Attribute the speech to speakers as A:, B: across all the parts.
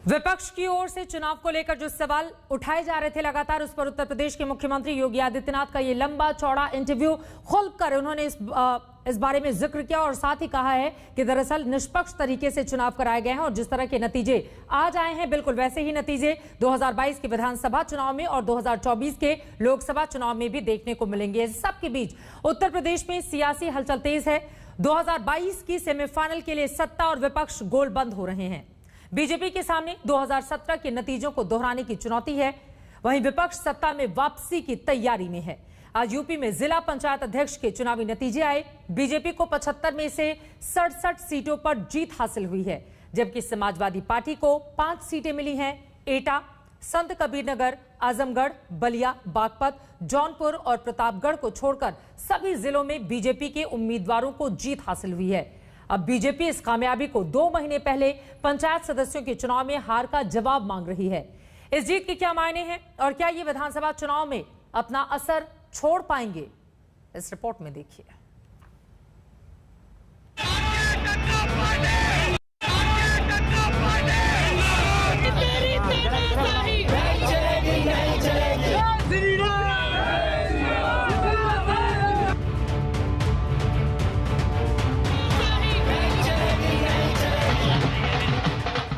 A: विपक्ष की ओर से चुनाव को लेकर जो सवाल उठाए जा रहे थे लगातार, उस पर उत्तर प्रदेश के मुख्यमंत्री योगी आदित्यनाथ का ये लंबा चौड़ा इंटरव्यू खुलकर उन्होंने इस बारे में जिक्र किया और साथ ही कहा है कि दरअसल निष्पक्ष तरीके से चुनाव कराए गए हैं और जिस तरह के नतीजे आज आए हैं बिल्कुल वैसे ही नतीजे 2022 के विधानसभा चुनाव में और 2024 के लोकसभा चुनाव में भी देखने को मिलेंगे। इस सबके बीच उत्तर प्रदेश में सियासी हलचल तेज है। 2022 की सेमीफाइनल के लिए सत्ता और विपक्ष गोलबंद हो रहे हैं। बीजेपी के सामने 2017 के नतीजों को दोहराने की चुनौती है, वहीं विपक्ष सत्ता में वापसी की तैयारी में है। आज यूपी में जिला पंचायत अध्यक्ष के चुनावी नतीजे आए। बीजेपी को 75 में से 67 सीटों पर जीत हासिल हुई है, जबकि समाजवादी पार्टी को 5 सीटें मिली हैं। एटा, संत कबीरनगर, आजमगढ़, बलिया, बागपत, जौनपुर और प्रतापगढ़ को छोड़कर सभी जिलों में बीजेपी के उम्मीदवारों को जीत हासिल हुई है। अब बीजेपी इस कामयाबी को 2 महीने पहले पंचायत सदस्यों के चुनाव में हार का जवाब मांग रही है। इस जीत के क्या मायने हैं और क्या ये विधानसभा चुनाव में अपना असर छोड़ पाएंगे, इस रिपोर्ट में देखिए।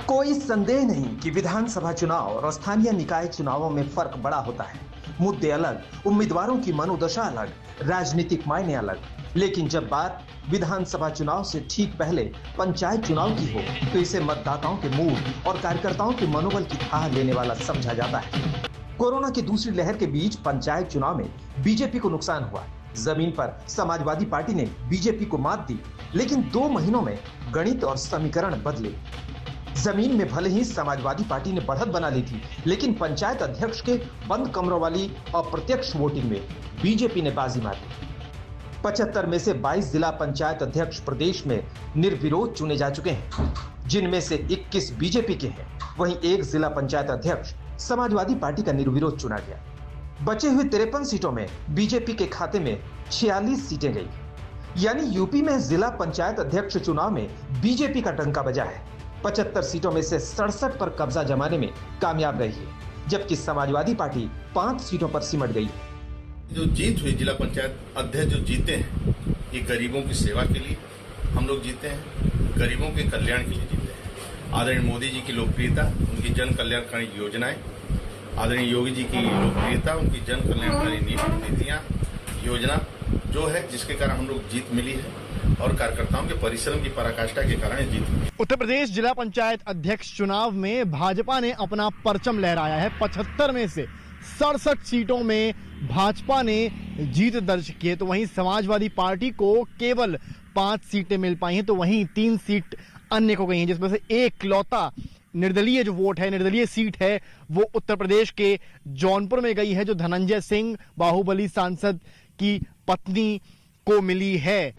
B: कोई संदेह नहीं कि विधानसभा चुनाव और स्थानीय निकाय चुनावों में फर्क बड़ा होता है। मुद्दे अलग, उम्मीदवारों की मनोदशा अलग, राजनीतिक मायने अलग। लेकिन जब बात विधानसभा चुनाव से ठीक पहले पंचायत चुनाव की हो तो इसे मतदाताओं के मूड और कार्यकर्ताओं के मनोबल की थाह लेने वाला समझा जाता है। कोरोना की दूसरी लहर के बीच पंचायत चुनाव में बीजेपी को नुकसान हुआ। जमीन पर समाजवादी पार्टी ने बीजेपी को मात दी, लेकिन 2 महीनों में गणित और समीकरण बदले। जमीन में भले ही समाजवादी पार्टी ने बढ़त बना ली थी, लेकिन पंचायत अध्यक्ष के बंद कमरों वाली अप्रत्यक्ष वोटिंग में बीजेपी ने बाजी मारी। 75 में से 22 जिला पंचायत अध्यक्ष प्रदेश में निर्विरोध चुने जा चुके हैं, जिनमें से 21 बीजेपी के हैं। वहीं 1 जिला पंचायत अध्यक्ष समाजवादी पार्टी का निर्विरोध चुना गया। बचे हुए 53 सीटों में बीजेपी के खाते में 46 सीटें गई, यानी यूपी में जिला पंचायत अध्यक्ष चुनाव में बीजेपी का डंका बजा है। 75 सीटों में से 67 पर कब्जा जमाने में कामयाब रही है, जबकि समाजवादी पार्टी 5 सीटों पर सिमट गई है।
C: जो जीत हुई जिला पंचायत अध्यक्ष जो जीते हैं, ये गरीबों की सेवा के लिए हम लोग जीते हैं, गरीबों के कल्याण के लिए जीते हैं। आदरणीय मोदी जी की लोकप्रियता, उनकी जन कल्याणकारी योजनाएं, आदरणीय योगी जी की लोकप्रियता, उनकी जन कल्याणकारी नीतियां, योजना जो है, जिसके कारण हम लोग जीत मिली है और कार्यकर्ताओं के परिश्रम की पराकाष्ठा के कारण जीत हुई।
D: उत्तर प्रदेश जिला पंचायत अध्यक्ष चुनाव में भाजपा ने अपना परचम लहराया है। 75 में से 67 सीटों में भाजपा ने जीत दर्ज की है, तो वहीं समाजवादी पार्टी को केवल 5 सीटें मिल पाई हैं, तो वहीं 3 सीट अन्य को गई हैं, जिसमें से एकलौता निर्दलीय जो वोट है, निर्दलीय सीट है, वो उत्तर प्रदेश के जौनपुर में गई है, जो धनंजय सिंह बाहुबली सांसद की पत्नी को मिली है।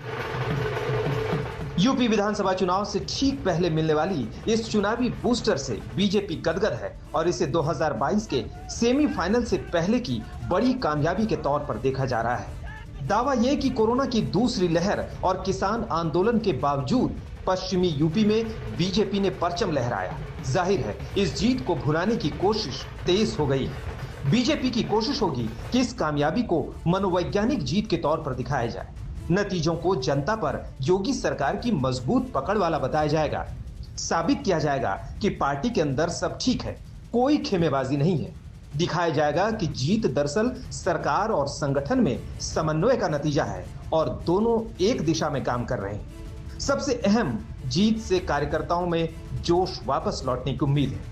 B: यूपी विधानसभा चुनाव से ठीक पहले मिलने वाली इस चुनावी बूस्टर से बीजेपी गदगद है और इसे 2022 के सेमीफाइनल से पहले की बड़ी कामयाबी के तौर पर देखा जा रहा है। दावा यह कि कोरोना की दूसरी लहर और किसान आंदोलन के बावजूद पश्चिमी यूपी में बीजेपी ने परचम लहराया। जाहिर है इस जीत को भुनाने की कोशिश तेज हो गई है। बीजेपी की कोशिश होगी कि इस कामयाबी को मनोवैज्ञानिक जीत के तौर पर दिखाया जाए। नतीजों को जनता पर योगी सरकार की मजबूत पकड़ वाला बताया जाएगा। साबित किया जाएगा कि पार्टी के अंदर सब ठीक है, कोई खेमेबाजी नहीं है। दिखाया जाएगा कि जीत दरअसल सरकार और संगठन में समन्वय का नतीजा है और दोनों एक दिशा में काम कर रहे हैं। सबसे अहम, जीत से कार्यकर्ताओं में जोश वापस लौटने की उम्मीद है।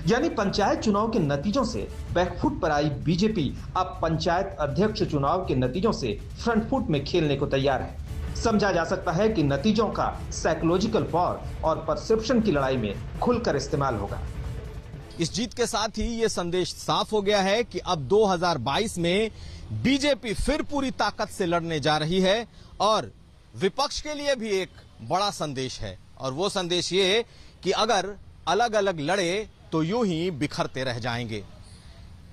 B: यानी पंचायत चुनाव के नतीजों से बैकफुट पर आई बीजेपी अब पंचायत अध्यक्ष चुनाव के नतीजों से फ्रंट फुट में खेलने को तैयार है। समझा जा सकता है कि नतीजों का साइकोलॉजिकल वॉर और परसेप्शन की लड़ाई में खुलकर इस्तेमाल होगा।
E: इस जीत के साथ ही ये संदेश साफ हो गया है कि अब 2022 में बीजेपी फिर पूरी ताकत से लड़ने जा रही है और विपक्ष के लिए भी एक बड़ा संदेश है, और वो संदेश ये कि अगर अलग अलग लड़े तो यूं ही बिखरते रह जाएंगे।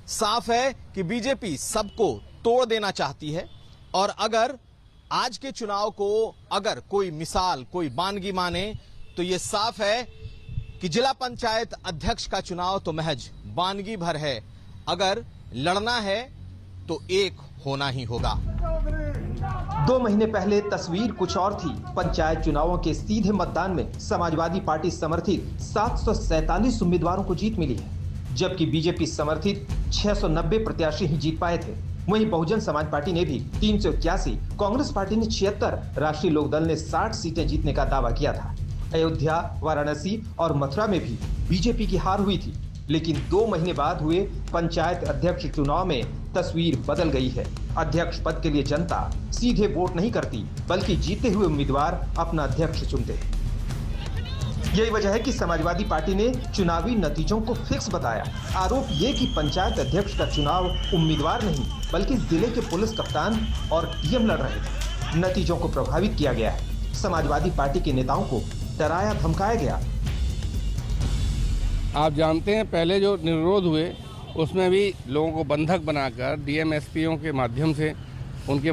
E: साफ है कि बीजेपी सबको तोड़ देना चाहती है और अगर आज के चुनाव को अगर कोई मिसाल, कोई बानगी माने तो ये साफ है कि जिला पंचायत अध्यक्ष का चुनाव तो महज वानगी भर है, अगर लड़ना है तो एक होना ही होगा।
B: 2 महीने पहले तस्वीर कुछ और थी। पंचायत चुनावों के सीधे मतदान में समाजवादी पार्टी समर्थित 747 उम्मीदवारों को जीत मिली है, जबकि बीजेपी समर्थित 690 प्रत्याशी ही जीत पाए थे। वहीं बहुजन समाज पार्टी ने भी 381, कांग्रेस पार्टी ने 76, राष्ट्रीय लोकदल ने 60 सीटें जीतने का दावा किया था। अयोध्या, वाराणसी और मथुरा में भी बीजेपी की हार हुई थी, लेकिन 2 महीने बाद हुए पंचायत अध्यक्ष चुनाव में तस्वीर बदल गई है। अध्यक्ष पद के लिए जनता सीधे वोट नहीं करती, बल्कि जीते हुए उम्मीदवार अपना अध्यक्ष चुनते हैं। यही वजह है कि समाजवादी पार्टी ने चुनावी नतीजों को फिक्स बताया। आरोप ये कि पंचायत अध्यक्ष का चुनाव उम्मीदवार नहीं, बल्कि जिले के पुलिस कप्तान और डीएम लड़ रहे थे। नतीजों को प्रभावित किया गया है। समाजवादी पार्टी के नेताओं को डराया धमकाया गया।
F: आप जानते हैं पहले जो निर्विरोध हुए उसमें भी लोगों को बंधक बनाकर डीएम एसपीओ के माध्यम से उनके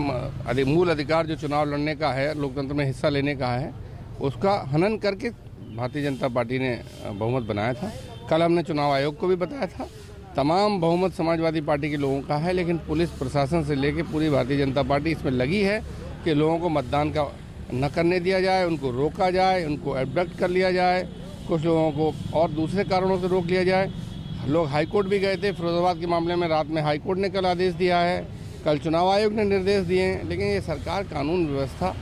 F: मूल अधिकार जो चुनाव लड़ने का है, लोकतंत्र में हिस्सा लेने का है, उसका हनन करके भारतीय जनता पार्टी ने बहुमत बनाया था। कल हमने चुनाव आयोग को भी बताया था, तमाम बहुमत समाजवादी पार्टी के लोगों का है, लेकिन पुलिस प्रशासन से लेकर पूरी भारतीय जनता पार्टी इसमें लगी है कि लोगों को मतदान का न करने दिया जाए, उनको रोका जाए, उनको एब्डक्ट कर लिया जाए, कुछ लोगों को और दूसरे कारणों से रोक लिया जाए। लोग हाईकोर्ट भी गए थे फिरोजाबाद के मामले में, रात में हाईकोर्ट ने कल आदेश दिया है, कल चुनाव आयोग ने निर्देश दिए हैं, लेकिन ये सरकार कानून व्यवस्था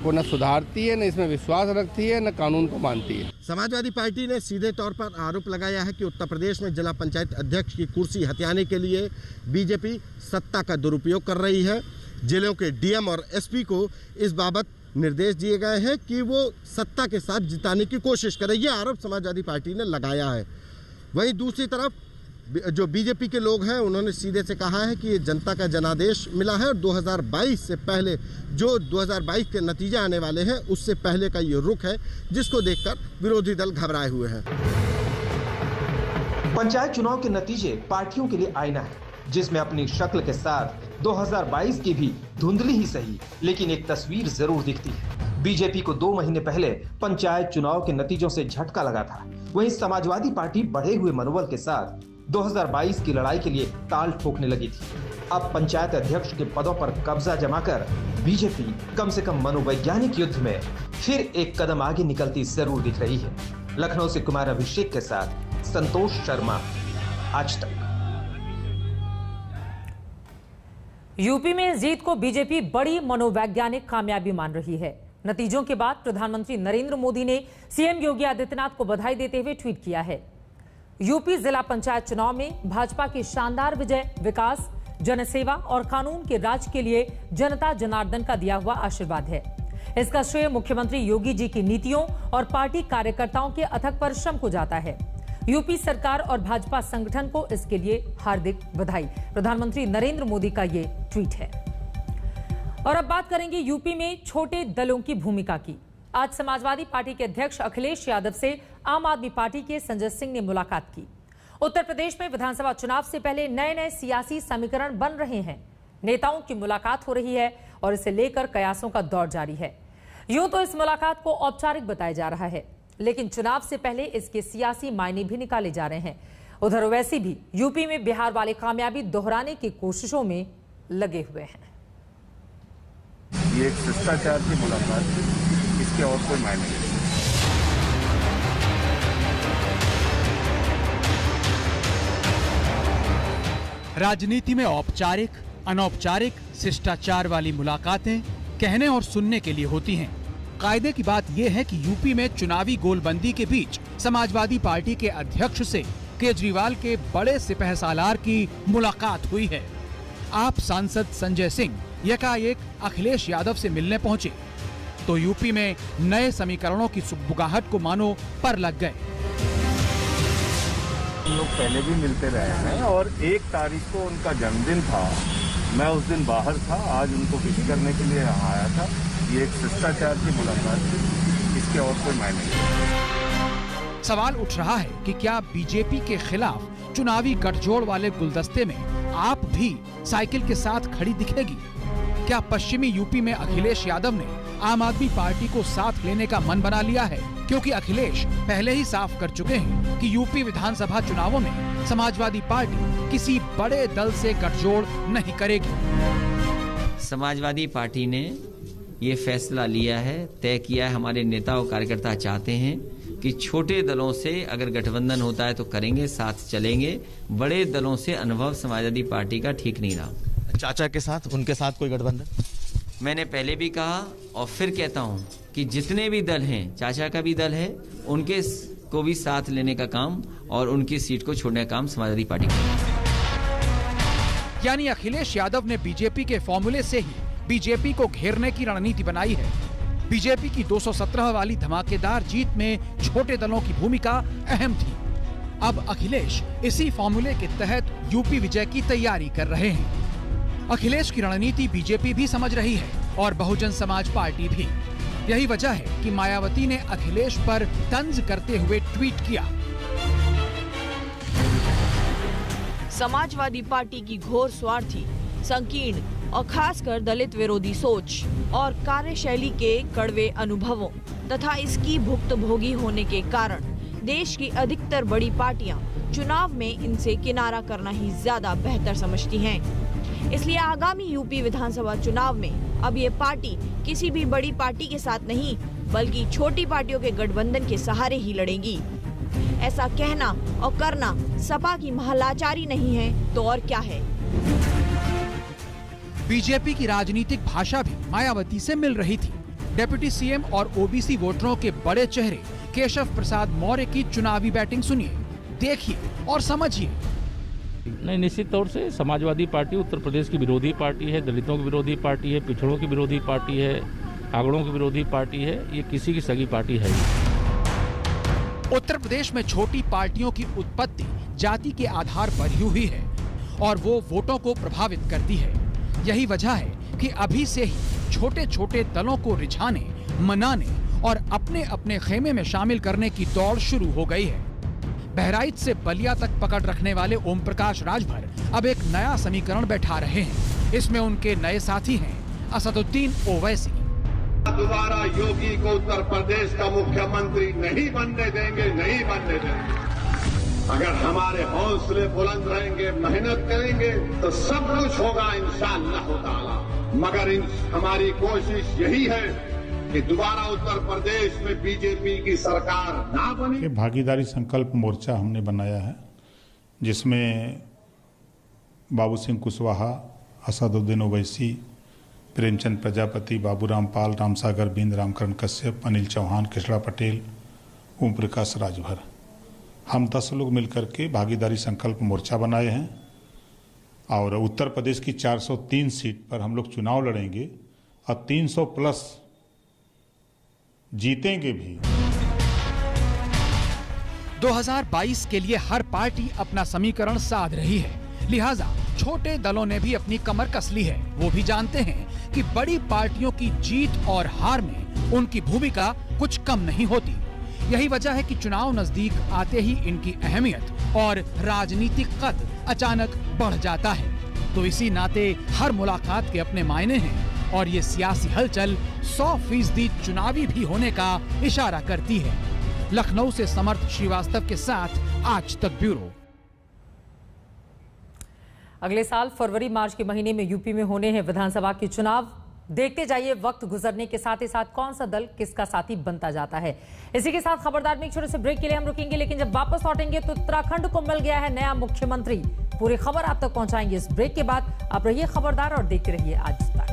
F: को न सुधारती है, न इसमें विश्वास रखती है, न कानून को मानती है।
G: समाजवादी पार्टी ने सीधे तौर पर आरोप लगाया है कि उत्तर प्रदेश में जिला पंचायत अध्यक्ष की कुर्सी हथियाने के लिए बीजेपी सत्ता का दुरुपयोग कर रही है। जिलों के डीएम और एसपी को इस बाबत निर्देश दिए गए हैं कि वो सत्ता के साथ जिताने की कोशिश करें। ये आरोप समाजवादी पार्टी ने लगाया है। वहीं दूसरी तरफ जो बीजेपी के लोग हैं उन्होंने सीधे से कहा है कि ये जनता का जनादेश मिला है और 2022 से पहले जो 2022 के नतीजे आने वाले हैं उससे पहले का ये रुख है, जिसको देखकर विरोधी दल घबराए हुए हैं।
B: पंचायत चुनाव के नतीजे पार्टियों के लिए आईना है, जिसमें अपनी शक्ल के साथ 2022 की भी धुंधली ही सही, लेकिन एक तस्वीर जरूर दिखती है। बीजेपी को 2 महीने पहले पंचायत चुनाव के नतीजों से झटका लगा था। वहीं समाजवादी पार्टी बढ़े हुए मनोबल के साथ 2022 की लड़ाई के लिए ताल ठोकने लगी थी। अब पंचायत अध्यक्ष के पदों पर कब्जा जमाकर बीजेपी कम से कम मनोवैज्ञानिक युद्ध में फिर एक कदम आगे निकलती जरूर दिख रही है। लखनऊ से कुमार अभिषेक के साथ संतोष शर्मा, आज तक।
A: यूपी में इस जीत को बीजेपी बड़ी मनोवैज्ञानिक कामयाबी मान रही है। नतीजों के बाद प्रधानमंत्री नरेंद्र मोदी ने सीएम योगी आदित्यनाथ को बधाई देते हुए ट्वीट किया है। यूपी जिला पंचायत चुनाव में भाजपा की शानदार विजय विकास, जनसेवा और कानून के राज के लिए जनता जनार्दन का दिया हुआ आशीर्वाद है। इसका श्रेय मुख्यमंत्री योगी जी की नीतियों और पार्टी कार्यकर्ताओं के अथक परिश्रम को जाता है। यूपी सरकार और भाजपा संगठन को इसके लिए हार्दिक बधाई। प्रधानमंत्री नरेंद्र मोदी का ये ट्वीट है। और अब बात करेंगे यूपी में छोटे दलों की भूमिका की। आज समाजवादी पार्टी के अध्यक्ष अखिलेश यादव से आम आदमी पार्टी के संजय सिंह ने मुलाकात की। उत्तर प्रदेश में विधानसभा चुनाव से पहले नए नए सियासी समीकरण बन रहे हैं। नेताओं की मुलाकात हो रही है और इसे लेकर कयासों का दौर जारी है। यूं तो इस मुलाकात को औपचारिक बताया जा रहा है, लेकिन चुनाव से पहले इसके सियासी मायने भी निकाले जा रहे हैं। उधर ओवैसी भी यूपी में बिहार वाले कामयाबी दोहराने की कोशिशों में लगे हुए हैं।
H: ये एक शिष्टाचार की मुलाकात है, इसके और कोई मायने नहीं।
I: राजनीति में औपचारिक, अनौपचारिक, शिष्टाचार वाली मुलाकातें कहने और सुनने के लिए होती हैं। कायदे की बात यह है कि यूपी में चुनावी गोलबंदी के बीच समाजवादी पार्टी के अध्यक्ष से केजरीवाल के बड़े सिपहसालार की मुलाकात हुई है। आप सांसद संजय सिंह यकाएक अखिलेश यादव से मिलने पहुंचे तो यूपी में नए समीकरणों की सुगबुगाहट को मानो पर लग गए।
H: हम लोग पहले भी मिलते रहे हैं और 1 तारीख को उनका जन्मदिन था, मैं उस दिन बाहर था, आज उनको विश करने के लिए यहाँ आया था। ये एक शिष्टाचार की मुलाकात है, इसके और कोई मायने नहीं।
I: सवाल उठ रहा है कि क्या बीजेपी के खिलाफ चुनावी गठजोड़ वाले गुलदस्ते में आप भी साइकिल के साथ खड़ी दिखेगी? क्या पश्चिमी यूपी में अखिलेश यादव ने आम आदमी पार्टी को साथ लेने का मन बना लिया है? क्योंकि अखिलेश पहले ही साफ कर चुके हैं कि यूपी विधानसभा चुनावों में समाजवादी पार्टी किसी बड़े दल से गठजोड़ नहीं करेगी।
J: समाजवादी पार्टी ने ये फैसला लिया है, तय किया है, हमारे नेता और कार्यकर्ता चाहते हैं कि छोटे दलों से अगर गठबंधन होता है तो करेंगे, साथ चलेंगे। बड़े दलों से अनुभव समाजवादी पार्टी का ठीक नहीं रहा।
E: चाचा के साथ, उनके साथ कोई गठबंधन?
J: मैंने पहले भी कहा और फिर कहता हूँ कि जितने भी दल हैं, चाचा का भी दल है, उनके को भी साथ लेने का काम और उनकी सीट को छोड़ने का काम समाजवादी पार्टी का।
I: यानी अखिलेश यादव ने बीजेपी के फॉर्मूले से ही बीजेपी को घेरने की रणनीति बनाई है। बीजेपी की 217 वाली धमाकेदार जीत में छोटे दलों की भूमिका अहम थी। अब अखिलेश इसी फॉर्मूले के तहत यूपी विजय की तैयारी कर रहे हैं। अखिलेश की रणनीति बीजेपी भी समझ रही है और बहुजन समाज पार्टी भी। यही वजह है कि मायावती ने अखिलेश पर तंज करते हुए ट्वीट किया।
K: समाजवादी पार्टी की घोर स्वार्थी, संकीर्ण और खासकर दलित विरोधी सोच और कार्यशैली के कड़वे अनुभवों तथा इसकी भुक्तभोगी होने के कारण देश की अधिकतर बड़ी पार्टियां चुनाव में इनसे किनारा करना ही ज्यादा बेहतर समझती हैं। इसलिए आगामी यूपी विधानसभा चुनाव में अब ये पार्टी किसी भी बड़ी पार्टी के साथ नहीं बल्कि छोटी पार्टियों के गठबंधन के सहारे ही लड़ेगी। ऐसा कहना और करना सपा की महलाचारी नहीं है तो और क्या है।
I: बीजेपी की राजनीतिक भाषा भी मायावती से मिल रही थी। डिप्टी सीएम और ओबीसी वोटरों के बड़े चेहरे केशव प्रसाद मौर्य की चुनावी बैटिंग सुनिए, देखिए और समझिए।
L: नहीं, निश्चित तौर से समाजवादी पार्टी उत्तर प्रदेश की विरोधी पार्टी है, दलितों की विरोधी पार्टी है, पिछड़ों की विरोधी पार्टी है, आगड़ों की विरोधी पार्टी है। ये किसी की सगी पार्टी है।
I: उत्तर प्रदेश में छोटी पार्टियों की उत्पत्ति जाति के आधार पर ही हुई है और वो वोटों को प्रभावित करती है। यही वजह है कि अभी से ही छोटे छोटे दलों को रिझाने, मनाने और अपने अपने खेमे में शामिल करने की दौड़ शुरू हो गई है। बहराइच से बलिया तक पकड़ रखने वाले ओम प्रकाश राजभर अब एक नया समीकरण बैठा रहे हैं। इसमें उनके नए साथी हैं असदुद्दीन ओवैसी।
M: दोबारा योगी को उत्तर प्रदेश का मुख्यमंत्री नहीं बनने देंगे, नहीं बनने देंगे। अगर हमारे हौसले बुलंद रहेंगे, मेहनत करेंगे तो सब कुछ होगा इंशाअल्लाह ताला। मगर हमारी कोशिश यही है कि दोबारा उत्तर प्रदेश में बीजेपी की सरकार ना बने।
N: भागीदारी संकल्प मोर्चा हमने बनाया है, जिसमें बाबू सिंह कुशवाहा, असदुद्दीन ओवैसी, प्रेमचंद प्रजापति, बाबूराम पाल, रामसागर बिंद, रामकरण कश्यप, अनिल चौहान, कृष्णा पटेल, ओम प्रकाश राजभर, हम 10 लोग मिलकर के भागीदारी संकल्प मोर्चा बनाए हैं और उत्तर प्रदेश की 403 सीट पर हम लोग चुनाव लड़ेंगे और 300 प्लस जीतेंगे भी।
I: 2022 के लिए हर पार्टी अपना समीकरण साध रही है, लिहाजा छोटे दलों ने भी अपनी कमर कस ली है। वो भी जानते हैं कि बड़ी पार्टियों की जीत और हार में उनकी भूमिका कुछ कम नहीं होती। यही वजह है कि चुनाव नजदीक आते ही इनकी अहमियत और राजनीतिक कद अचानक बढ़ जाता है। तो इसी नाते हर मुलाकात के अपने मायने हैं और ये सियासी हलचल 100% चुनावी भी होने का इशारा करती है। लखनऊ से समर्थ श्रीवास्तव के साथ आज तक ब्यूरो।
A: अगले साल फरवरी मार्च के महीने में यूपी में होने हैं विधानसभा के चुनाव। देखते जाइए वक्त गुजरने के साथ ही साथ कौन सा दल किसका साथी बनता जाता है। इसी के साथ खबरदार में एक छोटे से ब्रेक के लिए हम रुकेंगे, लेकिन जब वापस लौटेंगे तो उत्तराखंड को मिल गया है नया मुख्यमंत्री। पूरी खबर आप तक पहुंचाएंगे इस ब्रेक के बाद। आप रहिए खबरदार और देखते रहिए आज तक।